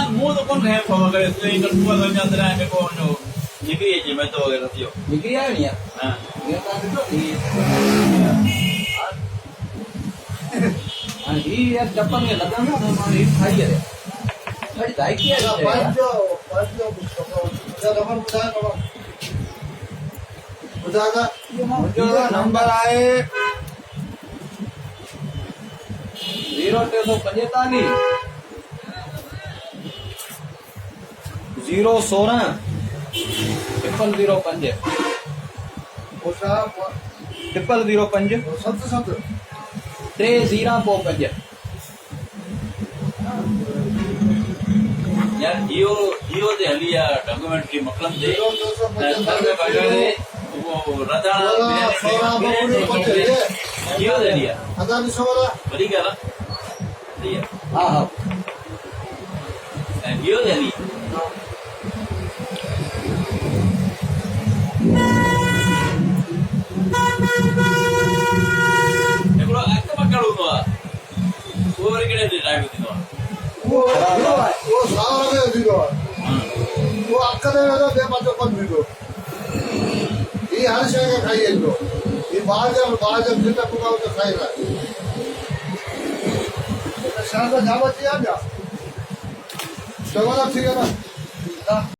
मुंह तो कौन है फॉलो करे तो इनका पूरा घर अंदर आके कौन हो निकली है मैं तो वगैरह थियो निकली है नहीं हां ये हां ये चप्पल में लगा ना हमारी खाई है थोड़ी दाई किया है पांच जो रबर बुझागा जो नंबर आए 045 016 005 005 3045 यार जियो दे हलिया डॉक्यूमेंट की मतलब दे सर में बगड़े वो रदा जियो दे लिया अदा नहीं सोला बड़ी क्या ना हां हां जियो दे लिया एकोलो अक्क मक्कल उनो ओवर केडे दे ड्राइव दिनो वो सारा में दिनो वो अक्क दे दे मत कोन दिनो ये हर शय का खाइए लो ये बाज जितना पुकाओ तो खाएगा शाम को जावत आ जा चलो ठीक है ना